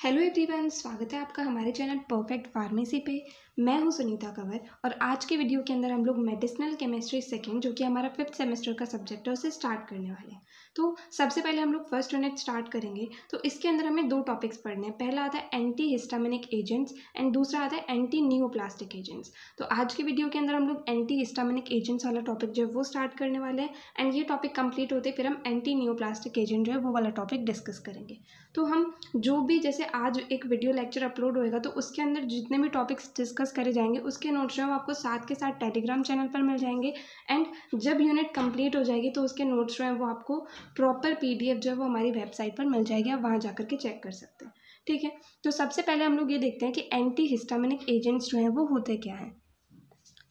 Hello everyone, स्वागत है आपका हमारे चैनल परफेक्ट फार्मेसी पे। मैं हूं सुनीता कंवर और आज के वीडियो के अंदर हम लोग मेडिसिनल केमिस्ट्री सेकंड जो कि हमारा 5th सेमेस्टर का सब्जेक्ट है उसे स्टार्ट करने वाले हैं। तो सबसे पहले हम लोग फर्स्ट यूनिट स्टार्ट करेंगे। तो इसके अंदर हमें दो टॉपिक्स पढ़ने हैं। पहला आता है एंटी हिस्टामिनिक एजेंट्स एंड दूसरा आता है एंटी नियोप्लास्टिक एजेंट्स। तो आज के वीडियो के अंदर हम लोग एंटी हिस्टामिनिक एजेंट्स वाला टॉपिक जो है वो स्टार्ट करने वाले हैं एंड ये टॉपिक कंप्लीट होते फिर हम एंटी नियोप्लास्टिक एजेंट जो है वो वाला टॉपिक डिस्कस करेंगे। तो हम जो भी जैसे आज एक वीडियो लेक्चर अपलोड होएगा तो उसके अंदर जितने भी टॉपिक्स डिस्कस करे जाएंगे उसके नोट्स जो है वो आपको साथ के साथ टेलीग्राम चैनल पर मिल जाएंगे एंड जब यूनिट कंप्लीट हो जाएगी तो उसके नोट्स जो है वो आपको प्रॉपर पीडीएफ जो है वो हमारी वेबसाइट पर मिल जाएगी। आप वहाँ जाकर के चेक कर सकते हैं। ठीक है, तो सबसे पहले हम लोग ये देखते हैं कि एंटी हिस्टामिनिक एजेंट्स जो हैं वो होते क्या हैं।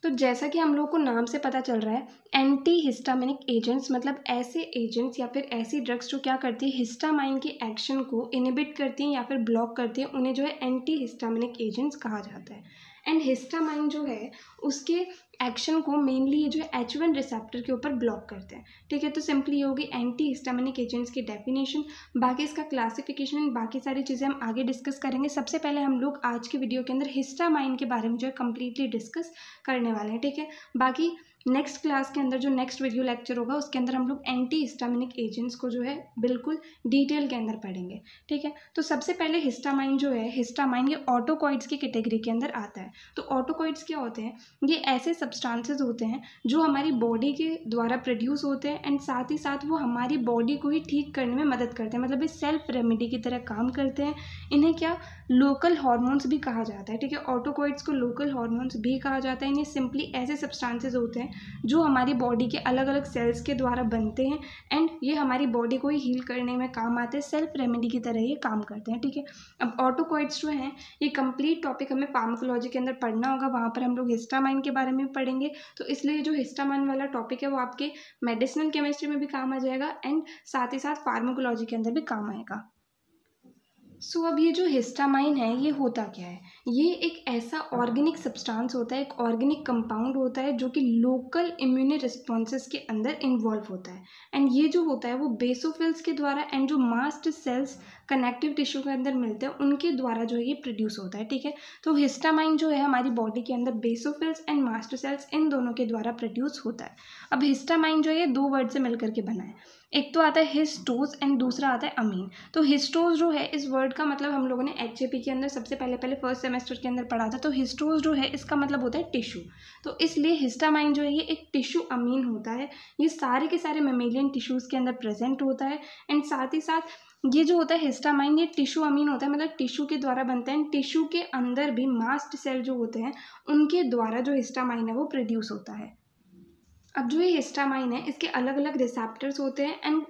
तो जैसा कि हम लोग को नाम से पता चल रहा है, एंटी हिस्टामिनिक एजेंट्स मतलब ऐसे एजेंट्स या फिर ऐसी ड्रग्स जो क्या करती है, हिस्टामाइन के एक्शन को इनहिबिट करती हैं या फिर ब्लॉक करती हैं, उन्हें जो है एंटी हिस्टामिनिक एजेंट्स कहा जाता है। एंड हिस्टामाइन जो है उसके एक्शन को मेनली ये जो है H1 रिसेप्टर के ऊपर ब्लॉक करते हैं। ठीक है, तो सिंपली ये होगी एंटी हिस्टामिनिक एजेंट्स की डेफिनेशन। बाकी इसका क्लासिफिकेशन बाकी सारी चीज़ें हम आगे डिस्कस करेंगे। सबसे पहले हम लोग आज की वीडियो के अंदर हिस्टामाइन के बारे में जो है कम्प्लीटली डिस्कस करने वाले हैं। ठीक है, बाकी नेक्स्ट क्लास के अंदर जो नेक्स्ट वीडियो लेक्चर होगा उसके अंदर हम लोग एंटी हिस्टामिनिक एजेंट्स को जो है बिल्कुल डिटेल के अंदर पढ़ेंगे। ठीक है, तो सबसे पहले हिस्टामाइन जो है, हिस्टामाइन ये ऑटोकॉइड्स की कैटेगरी के अंदर आता है। तो ऑटोकॉइड्स क्या होते हैं? ये ऐसे सब्सटेंसेस होते हैं जो हमारी बॉडी के द्वारा प्रोड्यूस होते हैं एंड साथ ही साथ वो हमारी बॉडी को ही ठीक करने में मदद करते हैं। मतलब ये सेल्फ रेमेडी की तरह काम करते हैं। इन्हें क्या लोकल हार्मोन्स भी कहा जाता है। ठीक है, ऑटोकॉइड्स को लोकल हार्मोन्स भी कहा जाता है। इन्हें सिंपली ऐसे सब्सटेंसेस होते हैं जो हमारी बॉडी के अलग अलग सेल्स के द्वारा बनते हैं एंड ये हमारी बॉडी को ही हील करने में काम आते हैं, सेल्फ रेमेडी की तरह ये काम करते हैं। ठीक है, अब ऑटोकॉइड्स जो हैं ये कंप्लीट टॉपिक हमें फार्माकोलॉजी के अंदर पढ़ना होगा। वहाँ पर हम लोग हिस्टामाइन के बारे में पढ़ेंगे। तो इसलिए जो हिस्टामाइन वाला टॉपिक है वो आपके मेडिसिनल केमिस्ट्री में भी काम आ जाएगा एंड साथ ही साथ फार्माकोलॉजी के अंदर भी काम आएगा। सो अब ये जो हिस्टामाइन है ये होता क्या है? ये एक ऐसा ऑर्गेनिक सब्सटेंस होता है, एक ऑर्गेनिक कंपाउंड होता है जो कि लोकल इम्यून रिस्पॉन्सेस के अंदर इन्वॉल्व होता है एंड ये जो होता है वो बेसोफिल्स के द्वारा एंड जो मास्ट सेल्स कनेक्टिव टिश्यू के अंदर मिलते हैं उनके द्वारा जो है ये प्रोड्यूस होता है। ठीक है, तो हिस्टामाइन जो है हमारी बॉडी के अंदर बेसोफिल्स एंड मास्ट सेल्स इन दोनों के द्वारा प्रोड्यूस होता है। अब हिस्टामाइन जो है ये दो वर्ड से मिलकर के बना है। एक तो आता है हिस्टोज एंड दूसरा आता है अमीन। तो हिस्टोज जो है इस वर्ड का मतलब हम लोगों ने एचएपी के अंदर सबसे पहले फर्स्ट सेमेस्टर के अंदर पढ़ा था। तो हिस्टोज जो है इसका मतलब होता है टिश्यू। तो इसलिए हिस्टामाइन जो है ये एक टिश्यू अमीन होता है। ये सारे के सारे मेमेलियन टिश्यूज़ के अंदर प्रेजेंट होता है एंड साथ ही साथ ये जो होता है हिस्टामाइन ये टिश्यू अमीन होता है, मतलब टिश्यू के द्वारा बनता है। टिश्यू के अंदर भी मास्ट सेल जो होते हैं उनके द्वारा जो हिस्टामाइन है वो प्रोड्यूस होता है। अब जो ये हिस्टामाइन है इसके अलग अलग रिसेप्टर्स होते हैं एंड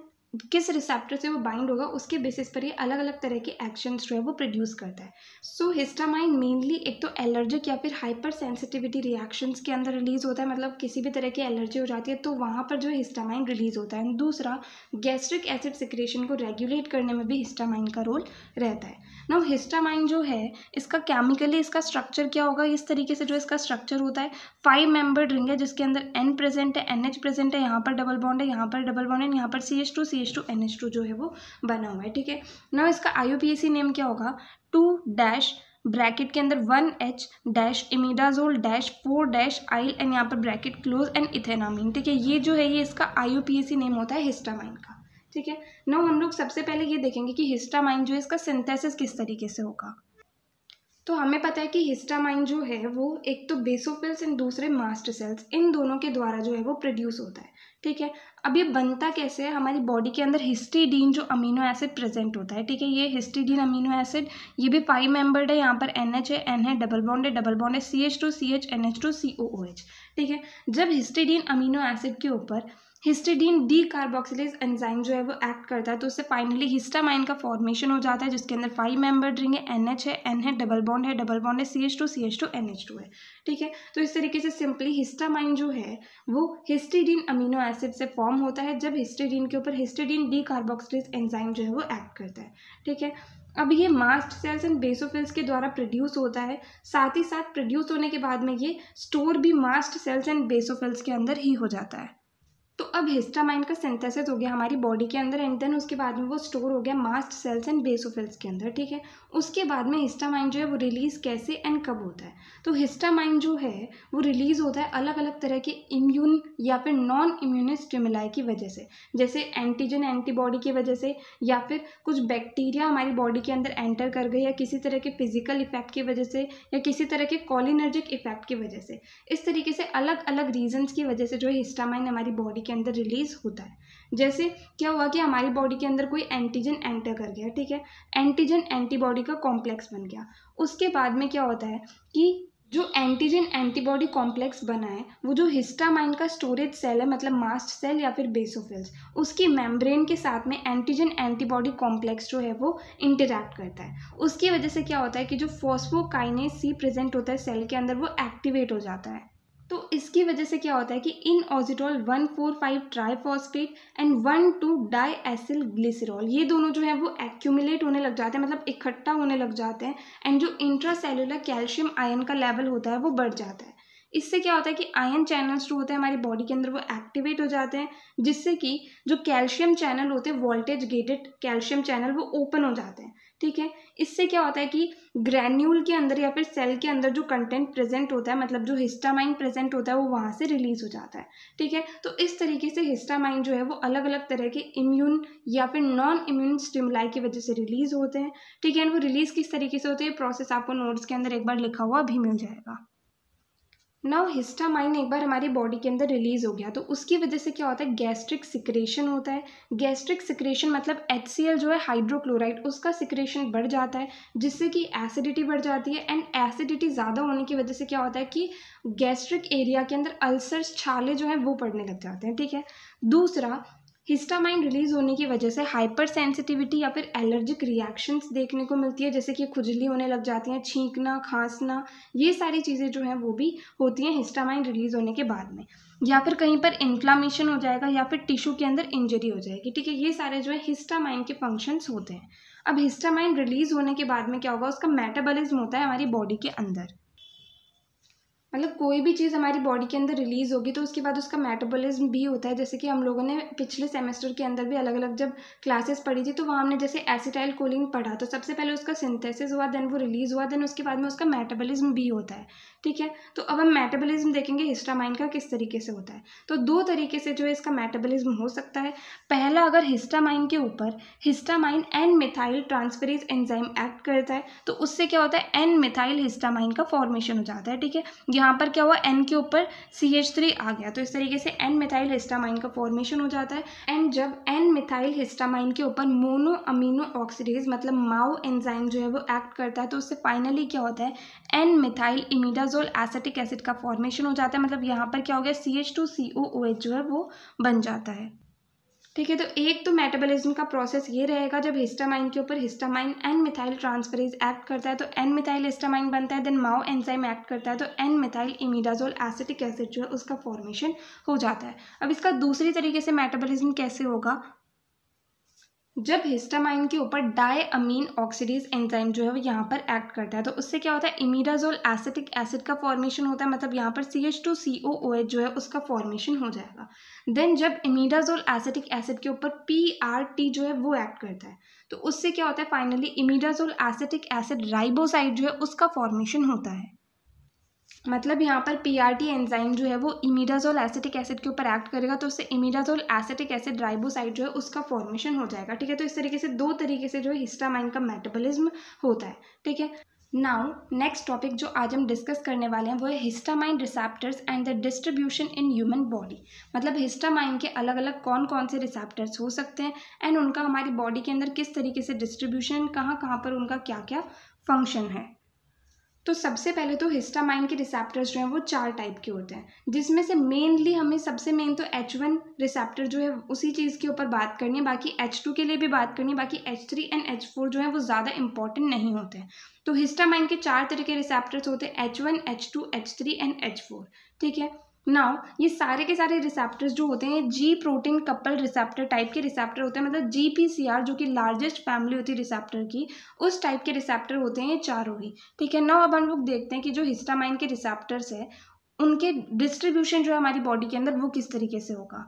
किस रिसेप्टर से वो बाइंड होगा उसके बेसिस पर ये अलग अलग तरह के एक्शंस जो है वो प्रोड्यूस करता है। सो हिस्टामाइन मेनली एक तो एलर्जिक या फिर हाइपर सेंसिटिविटी रिएक्शंस के अंदर रिलीज होता है, मतलब किसी भी तरह की एलर्जी हो जाती है तो वहाँ पर जो हिस्टामाइन रिलीज होता है। दूसरा, गैस्ट्रिक एसिड सिक्रेशन को रेगुलेट करने में भी हिस्टामाइन का रोल रहता है। नाउ हिस्टामाइन जो है इसका केमिकली इसका स्ट्रक्चर क्या होगा? इस तरीके से जो इसका स्ट्रक्चर होता है, 5 मेंबर्ड रिंग है जिसके अंदर N प्रेजेंट है, NH प्रेजेंट है, यहाँ पर डबल बॉन्ड है, यहाँ पर डबल बॉन्ड है, यहाँ पर CH2 NH2 जो है वो बना हुआ है। ठीक है, नाउ इसका IUPAC नेम क्या होगा? 2- ब्रैकेट के अंदर 1H- इमिडाजोल 4- आइल एंड यहाँ पर ब्रैकेट क्लोज एंड इथेनामीन। ठीक है, ये जो है ये इसका IUPAC नेम होता है हिस्टामाइन का। ठीक है, नाउ हम लोग सबसे पहले ये देखेंगे कि हिस्टामाइन जो है इसका सिंथेसिस किस तरीके से होगा। तो हमें पता है कि हिस्टामाइन जो है वो एक तो बेसोफिल्स एंड दूसरे मास्ट सेल्स इन दोनों के द्वारा जो है वो प्रोड्यूस होता है। ठीक है, अब ये बनता कैसे है? हमारी बॉडी के अंदर हिस्टिडीन जो अमीनो एसिड प्रेजेंट होता है। ठीक है, ये हिस्टिडीन अमीनो एसिड ये भी 5 मेंबर्ड है, यहाँ पर NH है, N है, डबल बॉन्ड है, CH2 CH NH2 COOH। ठीक है, जब हिस्टिडीन अमीनो एसिड के ऊपर हिस्टिडीन डी कार्बोक्सिलेज एंजाइम जो है वो एक्ट करता है तो उससे फाइनली हिस्टामाइन का फॉर्मेशन हो जाता है जिसके अंदर 5 मेंबर्ड रिंग है, NH है, N है, डबल बॉन्ड है, CH2 NH2 है। ठीक है, तो इस तरीके से सिंपली हिस्टामाइन जो है वो हिस्टिडीन अमीनो एसिड से फॉर्म होता है जब हिस्टिडीन के ऊपर हिस्टिडीन डी कार्बोक्सिलेज एंजाइम जो है वो एक्ट करता है। ठीक है, अब ये मास्ट सेल्स एंड बेसोफिल्स के द्वारा प्रोड्यूस होता है। साथ ही साथ प्रोड्यूस होने के बाद में ये स्टोर भी मास्ट सेल्स एंड बेसोफिल्स के अंदर ही हो जाता है। तो अब हिस्टामाइन का सिंथेसिस हो गया हमारी बॉडी के अंदर एंड देन उसके बाद में वो स्टोर हो गया मास्ट सेल्स एंड बेसोफिल्स के अंदर, ठीक है। उसके बाद में हिस्टामाइन जो है वो रिलीज़ कैसे एंड कब होता है? तो हिस्टामाइन जो है वो रिलीज़ होता है अलग अलग तरह के इम्यून या फिर नॉन इम्यून स्टिमुलाई की वजह से, जैसे एंटीजन एंटीबॉडी की वजह से, या फिर कुछ बैक्टीरिया हमारी बॉडी के अंदर एंटर कर गए, या किसी तरह के फिजिकल इफेक्ट की वजह से, या किसी तरह के कॉलिनर्जिक इफेक्ट की वजह से। इस तरीके से अलग अलग रीजंस की वजह से जो है हिस्टामाइन हमारी बॉडी के अंदर रिलीज होता है। जैसे क्या हुआ कि हमारी बॉडी के अंदर कोई एंटीजन एंटर कर गया, ठीक है, एंटीजन एंटीबॉडी का कॉम्प्लेक्स बन गया। उसके बाद में क्या होता है कि जो एंटीजन एंटीबॉडी कॉम्प्लेक्स बना है वो जो हिस्टामाइन का स्टोरेज सेल है, मतलब मास्ट सेल या फिर बेसोफिल्स, उसकी मेम्ब्रेन के साथ में एंटीजन एंटीबॉडी कॉम्प्लेक्स जो है वो इंटरैक्ट करता है। उसकी वजह से क्या होता है कि जो फॉस्फोकाइनेज सी प्रेजेंट होता है सेल के अंदर वो एक्टिवेट हो जाता है। तो इसकी वजह से क्या होता है कि इनऑजिटोल 1,4,5 ट्राइफॉस्फेट एंड 1,2 डाईएसिल ग्लिसरॉल, ये दोनों जो है वो एक्यूमुलेट होने लग जाते हैं, मतलब इकट्ठा होने लग जाते हैं, एंड जो इंट्रासेलुलर कैल्शियम आयन का लेवल होता है वो बढ़ जाता है। इससे क्या होता है कि आयन चैनल्स जो होते हैं हमारी बॉडी के अंदर वो एक्टिवेट हो जाते हैं, जिससे कि जो कैल्शियम चैनल होते हैं, वोल्टेज गेटेड कैल्शियम चैनल, वो ओपन हो जाते हैं, ठीक है। इससे क्या होता है कि ग्रैन्यूल के अंदर या फिर सेल के अंदर जो कंटेंट प्रेजेंट होता है, मतलब जो हिस्टामाइन प्रेजेंट होता है, वो वहाँ से रिलीज हो जाता है, ठीक है। तो इस तरीके से हिस्टामाइन जो है वो अलग अलग तरह के इम्यून या फिर नॉन इम्यून स्टिमुलाई की वजह से रिलीज होते हैं, ठीक है। वो रिलीज किस तरीके से होते हैं, प्रोसेस आपको नोट्स के अंदर एक बार लिखा हुआ भी मिल जाएगा। नाउ हिस्टामाइन एक बार हमारी बॉडी के अंदर रिलीज हो गया तो उसकी वजह से क्या होता है, गैस्ट्रिक सिक्रेशन होता है। गैस्ट्रिक सिक्रेशन मतलब HCl जो है हाइड्रोक्लोराइड, उसका सिक्रेशन बढ़ जाता है, जिससे कि एसिडिटी बढ़ जाती है, एंड एसिडिटी ज़्यादा होने की वजह से क्या होता है कि गैस्ट्रिक एरिया के अंदर अल्सर्स, छाले जो है वो पड़ने लग जाते हैं, ठीक है। दूसरा, हिस्टामाइन रिलीज होने की वजह से हाइपर सेंसिटिविटी या फिर एलर्जिक रिएक्शंस देखने को मिलती है, जैसे कि खुजली होने लग जाती हैं, छींकना, खांसना, ये सारी चीज़ें जो हैं वो भी होती हैं हिस्टामाइन रिलीज होने के बाद में। या फिर कहीं पर इन्फ्लामेशन हो जाएगा या फिर टिश्यू के अंदर इंजरी हो जाएगी, ठीक है। ये सारे जो है हिस्टामाइन के फंक्शंस होते हैं। अब हिस्टामाइन रिलीज होने के बाद में क्या होगा, उसका मेटाबॉलिज्म होता है हमारी बॉडी के अंदर, मतलब कोई भी चीज़ हमारी बॉडी के अंदर रिलीज होगी तो उसके बाद उसका मेटाबॉलिज्म भी होता है। जैसे कि हम लोगों ने पिछले सेमेस्टर के अंदर भी अलग अलग जब क्लासेस पढ़ी थी तो वहाँ हमने जैसे एसिटाइल कोलिन पढ़ा, तो सबसे पहले उसका सिंथेसिस हुआ, देन वो रिलीज हुआ, देन उसके बाद में उसका मेटाबॉलिज्म भी होता है, ठीक है। तो अब हम मेटाबॉलिज्म देखेंगे हिस्टामाइन का किस तरीके से होता है। तो दो तरीके से जो है इसका मेटाबॉलिज्म हो सकता है। पहला, अगर हिस्टामाइन के ऊपर histamine N methyl transferase enzyme act करता है तो उससे क्या होता है, एन मिथाइल हिस्टामाइन का फॉर्मेशन हो जाता है, ठीक है। यहाँ पर क्या हुआ, N के ऊपर CH3 आ गया, तो इस तरीके से N मिथाइल हिस्टामाइन का फॉर्मेशन हो जाता है। एंड जब N मिथाइल हिस्टामाइन के ऊपर मोनो अमीनो ऑक्सीडेज मतलब माओ एंजाइम जो है वो एक्ट करता है तो उससे फाइनली क्या होता है, N methyl imidazole acetic acid का फॉर्मेशन हो जाता है। मतलब यहाँ पर क्या हो गया, CH2COOH जो है वो बन जाता है, ठीक है। तो एक तो मेटाबॉलिज्म का प्रोसेस ये रहेगा, जब हिस्टामाइन के ऊपर histamine N methyl transferase act करता है तो एन मिथाइल हिस्टामाइन बनता है, देन माओ एंजाइम एक्ट करता है तो N methyl imidazole acetic acid जो है उसका फॉर्मेशन हो जाता है। अब इसका दूसरी तरीके से मेटाबॉलिज्म कैसे होगा, जब हिस्टामाइन के ऊपर डाई अमीन ऑक्सीडेज एंजाइम जो है वो यहाँ पर एक्ट करता है तो उससे क्या होता है, इमिडाजोल एसिटिक एसिड का फॉर्मेशन होता है, मतलब यहाँ पर CH2COOH जो है उसका फॉर्मेशन हो जाएगा। देन जब इमिडाजोल एसिटिक एसिड के ऊपर PRT जो है वो एक्ट करता है तो उससे क्या होता है, फाइनली इमिडाजोल एसिटिक एसिड राइबोसाइड जो है उसका फॉर्मेशन होता है। मतलब यहाँ पर PRT एंजाइम जो है वो इमिडाजोल एसिटिक एसिड के ऊपर एक्ट करेगा तो उससे इमिडाजोल एसिटिक एसिड राइबोसाइड जो है उसका फॉर्मेशन हो जाएगा, ठीक है। तो इस तरीके से दो तरीके से जो है हिस्टामाइन का मेटाबॉलिज्म होता है, ठीक है। नाउ नेक्स्ट टॉपिक जो आज हम डिस्कस करने वाले हैं वो है histamine receptors and the distribution in human body. मतलब हिस्टामाइन के अलग अलग कौन कौन से रिसेप्टर्स हो सकते हैं एंड उनका हमारी बॉडी के अंदर किस तरीके से डिस्ट्रीब्यूशन, कहाँ कहाँ पर उनका क्या क्या फंक्शन है। तो सबसे पहले तो हिस्टामाइन के रिसेप्टर्स जो हैं वो 4 टाइप के होते हैं, जिसमें से मेनली हमें सबसे मेन तो H1 रिसेप्टर जो है उसी चीज़ के ऊपर बात करनी है, बाकी H2 के लिए भी बात करनी है, बाकी H3 एंड H4 जो है वो ज़्यादा इंपॉर्टेंट नहीं होते हैं। तो हिस्टामाइन के 4 तरह के रिसेप्टर्स होते हैं, H1, H2, H3 and H4, ठीक है। नाउ ये सारे के सारे रिसेप्टर्स जो होते हैं G protein couple receptor type के रिसेप्टर होते हैं, मतलब GPCR जो कि लार्जेस्ट फैमिली होती है रिसेप्टर की, उस टाइप के रिसेप्टर होते हैं ये चारों ही, ठीक है। नाउ अब हम लोग देखते हैं कि जो हिस्टामाइन के रिसेप्टर्स है उनके डिस्ट्रीब्यूशन जो है हमारी बॉडी के अंदर वो किस तरीके से होगा।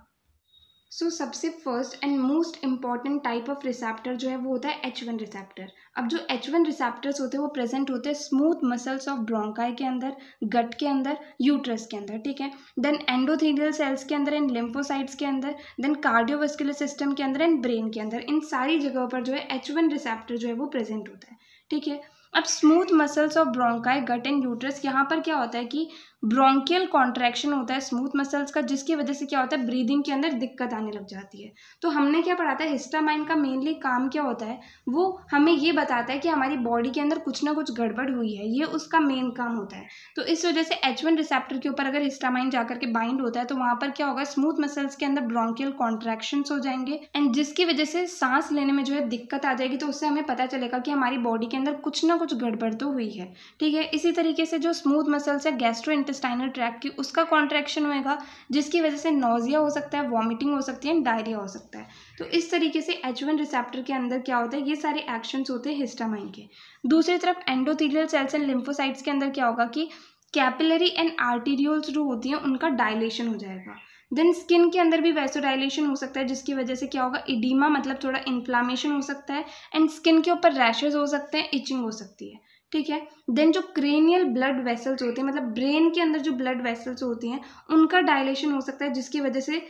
सबसे first and most important type of receptor जो है वो होता है H1 रिसेप्टर। अब जो H1 रिसेप्टर्स होते हैं वो प्रेजेंट होते हैं स्मूथ मसल्स ऑफ ब्रोंकाई के अंदर, गट के अंदर, यूट्रस के अंदर, ठीक है। देन एंडोथेलियल सेल्स के अंदर एंड लिम्फोसाइट्स के अंदर, देन कार्डियोवास्कुलर सिस्टम के अंदर एंड ब्रेन के अंदर, इन सारी जगहों पर जो है H1 रिसेप्टर जो है वो प्रेजेंट होता है, ठीक है। अब smooth muscles of bronchi, gut and uterus, यहाँ पर क्या होता है कि ब्रोंकियल कॉन्ट्रैक्शन होता है स्मूथ मसल्स का, जिसकी वजह से क्या होता है ब्रीदिंग के अंदर दिक्कत आने लग जाती है। तो हमने क्या पढ़ा था, हिस्टामाइन का मेनली काम क्या होता है, वो हमें ये बताता है कि हमारी बॉडी के अंदर कुछ ना कुछ गड़बड़ हुई है, ये उसका मेन काम होता है। तो इस वजह से H1 रिसेप्टर के ऊपर अगर हिस्टामाइन जाकर के बाइंड होता है तो वहाँ पर क्या होगा, स्मूथ मसल्स के अंदर ब्रोंकियल कॉन्ट्रैक्शंस हो जाएंगे एंड जिसकी वजह से सांस लेने में जो है दिक्कत आ जाएगी। तो उससे हमें पता चलेगा कि हमारी बॉडी के अंदर कुछ ना कुछ गड़बड़ तो हुई है, ठीक है। इसी तरीके से जो स्मूथ मसल्स है गैस्ट्रोइंटेस्टाइनल ट्रैक्ट की, उसका कॉन्ट्रैक्शन होएगा जिसकी वजह से नोजिया हो सकता है, वॉमिटिंग हो सकती है, डायरिया हो सकता है। तो इस तरीके से H1 रिसेप्टर के अंदर क्या होता है, ये सारे एक्शंस होते हैं हिस्टामाइन के। दूसरी तरफ एंडोथेलियल सेल्स एंड लिम्फोसाइट्स के अंदर क्या होगा कि कैपिलरी एंड आर्टेरियोल्स जो होती हैं उनका डायलेशन हो जाएगा। देन स्किन के अंदर भी वैसोडाइलेशन हो सकता है जिसकी वजह से क्या होगा, इडीमा मतलब थोड़ा इन्फ्लामेशन हो सकता है एंड स्किन के ऊपर रैशेज हो सकते हैं, इचिंग हो सकती है, ठीक है। देन जो क्रेनियल ब्लड वेसल्स होते हैं, मतलब ब्रेन के अंदर जो ब्लड वेसल्स होती हैं उनका डायलेशन हो सकता है जिसकी वजह से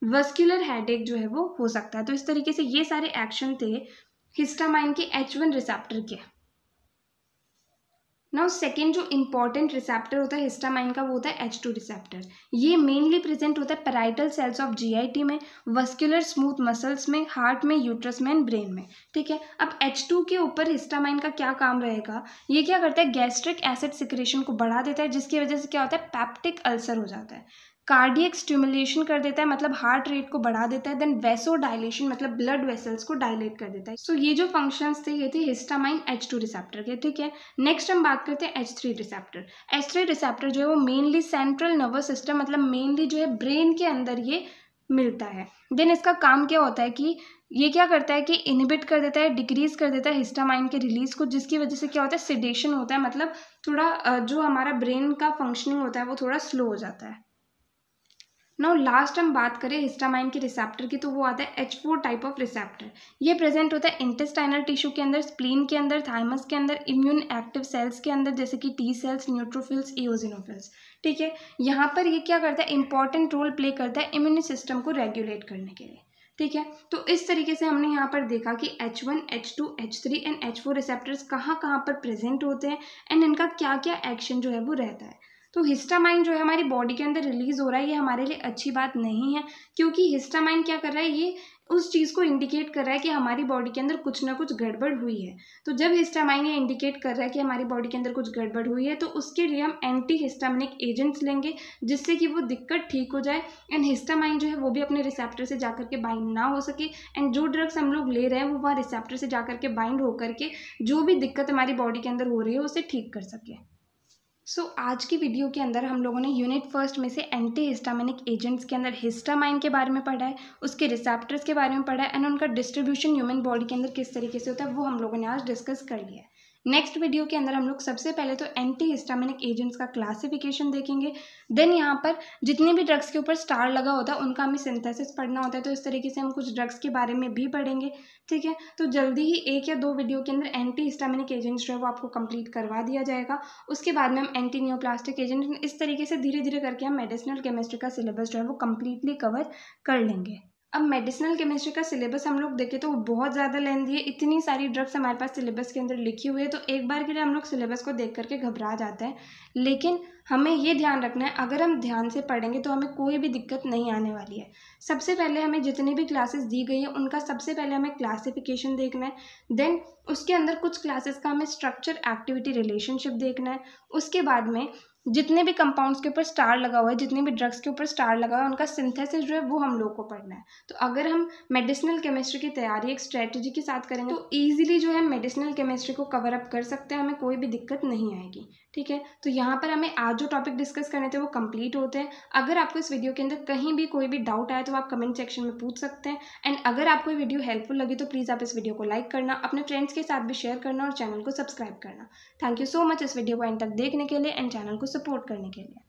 वस्कुलर हेडेक जो है वो हो सकता है। तो इस तरीके से ये सारे एक्शन थे हिस्टामाइन के H1 रिसेप्टर के। नाउ सेकेंड जो इंपॉर्टेंट रिसेप्टर होता है हिस्टामाइन का वो होता है H2 रिसेप्टर। ये मेनली प्रेजेंट होता है पैराइटल सेल्स ऑफ GIT में, वस्कुलर स्मूथ मसल्स में, हार्ट में, यूट्रस में एंड ब्रेन में, ठीक है। अब H2 के ऊपर हिस्टामाइन का क्या काम रहेगा, ये क्या करता है गैस्ट्रिक एसिड सिक्रेशन को बढ़ा देता है जिसकी वजह से क्या होता है पेप्टिक अल्सर हो जाता है, कार्डियक स्टिमुलेशन कर देता है मतलब हार्ट रेट को बढ़ा देता है, देन वैसो डायलेशन मतलब ब्लड वेसल्स को डायलेट कर देता है। सो ये जो फंक्शंस थे ये थे हिस्टामाइन H2 रिसेप्टर के, ठीक है। नेक्स्ट हम बात करते हैं H3 रिसेप्टर। H3 रिसेप्टर जो है वो मेनली सेंट्रल नर्वस सिस्टम मतलब मेनली जो है ब्रेन के अंदर ये मिलता है। देन इसका काम क्या होता है कि ये क्या करता है कि इनहिबिट कर देता है, डिक्रीज कर देता है हिस्टामाइन के रिलीज को, जिसकी वजह से क्या होता है सिडेशन होता है, मतलब थोड़ा जो हमारा ब्रेन का फंक्शनिंग होता है वो थोड़ा स्लो हो जाता है। नाउ लास्ट हम बात करें हिस्टामाइन के रिसेप्टर की तो वो आता है H4 टाइप ऑफ रिसेप्टर। ये प्रेजेंट होता है इंटेस्टाइनल टिश्यू के अंदर, स्प्लीन के अंदर, थाइमस के अंदर, इम्यून एक्टिव सेल्स के अंदर जैसे कि T सेल्स, न्यूट्रोफिल्स, इओसिनोफिल्स, ठीक है। यहाँ पर ये क्या करता है इंपॉर्टेंट रोल प्ले करता है इम्यून सिस्टम को रेगुलेट करने के लिए, ठीक है। तो इस तरीके से हमने यहाँ पर देखा कि H1, H2, H3 and H4 receptors कहाँ कहाँ पर प्रेजेंट होते हैं एंड इनका क्या क्या एक्शन जो है वो रहता है। तो हिस्टामाइन जो है हमारी बॉडी के अंदर रिलीज हो रहा है, ये हमारे लिए अच्छी बात नहीं है क्योंकि हिस्टामाइन क्या कर रहा है, ये उस चीज़ को इंडिकेट कर रहा है कि हमारी बॉडी के अंदर कुछ ना कुछ गड़बड़ हुई है। तो जब हिस्टामाइन ये इंडिकेट कर रहा है कि हमारी बॉडी के अंदर कुछ गड़बड़ हुई है तो उसके लिए हम एंटी हिस्टामिनिक एजेंट्स लेंगे जिससे कि वो दिक्कत ठीक हो जाए एंड हिस्टामाइन जो है वो भी अपने रिसेप्टर से जाकर के बाइंड ना हो सके एंड जो ड्रग्स हम लोग ले रहे हैं वो वहाँ रिसेप्टर से जाकर के बाइंड होकर के जो भी दिक्कत हमारी बॉडी के अंदर हो रही है उसे ठीक कर सके। आज की वीडियो के अंदर हम लोगों ने यूनिट फर्स्ट में से एंटी हिस्टामिनिक एजेंट्स के अंदर हिस्टामाइन के बारे में पढ़ा है, उसके रिसेप्टर्स के बारे में पढ़ा है एंड उनका डिस्ट्रीब्यूशन ह्यूमन बॉडी के अंदर किस तरीके से होता है वो हम लोगों ने आज डिस्कस कर लिया है। नेक्स्ट वीडियो के अंदर हम लोग सबसे पहले तो एंटी हिस्टामिनिक एजेंट्स का क्लासिफिकेशन देखेंगे, देन यहाँ पर जितने भी ड्रग्स के ऊपर स्टार लगा होता है उनका हमें सिंथेसिस पढ़ना होता है, तो इस तरीके से हम कुछ ड्रग्स के बारे में भी पढ़ेंगे, ठीक है। तो जल्दी ही 1 या 2 वीडियो के अंदर एंटी हिस्टामिनिक एजेंट्स जो है वो आपको कंप्लीट करवा दिया जाएगा। उसके बाद में हम एंटी नियोप्लास्टिक एजेंट, इस तरीके से धीरे धीरे करके हम मेडिसिनल केमिस्ट्री का सिलेबस जो है वो कम्प्लीटली कवर कर लेंगे। अब मेडिसिनल केमिस्ट्री का सिलेबस हम लोग देखें तो बहुत ज़्यादा लेंथी है, इतनी सारी ड्रग्स हमारे पास सिलेबस के अंदर लिखी हुई है तो एक बार के लिए हम लोग सिलेबस को देख करके घबरा जाते हैं, लेकिन हमें ये ध्यान रखना है अगर हम ध्यान से पढ़ेंगे तो हमें कोई भी दिक्कत नहीं आने वाली है। सबसे पहले हमें जितनी भी क्लासेस दी गई है उनका सबसे पहले हमें क्लासिफिकेशन देखना है, देन उसके अंदर कुछ क्लासेस का हमें स्ट्रक्चर एक्टिविटी रिलेशनशिप देखना है, उसके बाद में जितने भी कंपाउंड्स के ऊपर स्टार लगा हुआ है, जितने भी ड्रग्स के ऊपर स्टार लगा हुआ है उनका सिंथेसिस जो है वो हम लोग को पढ़ना है। तो अगर हम मेडिसिनल केमिस्ट्री की तैयारी एक स्ट्रेटजी के साथ करेंगे तो ईजिली जो है मेडिसिनल केमिस्ट्री को कवर अप कर सकते हैं, हमें कोई भी दिक्कत नहीं आएगी, ठीक है। तो यहाँ पर हमें आज जो टॉपिक डिस्कस करने थे वो कंप्लीट होते हैं। अगर आपको इस वीडियो के अंदर कहीं भी कोई भी डाउट आए तो आप कमेंट सेक्शन में पूछ सकते हैं एंड अगर आपको ये वीडियो हेल्पफुल लगी तो प्लीज़ आप इस वीडियो को लाइक करना, अपने फ्रेंड्स के साथ भी शेयर करना और चैनल को सब्सक्राइब करना। थैंक यू सो मच इस वीडियो को एंड तक देखने के लिए एंड चैनल को सपोर्ट करने के लिए।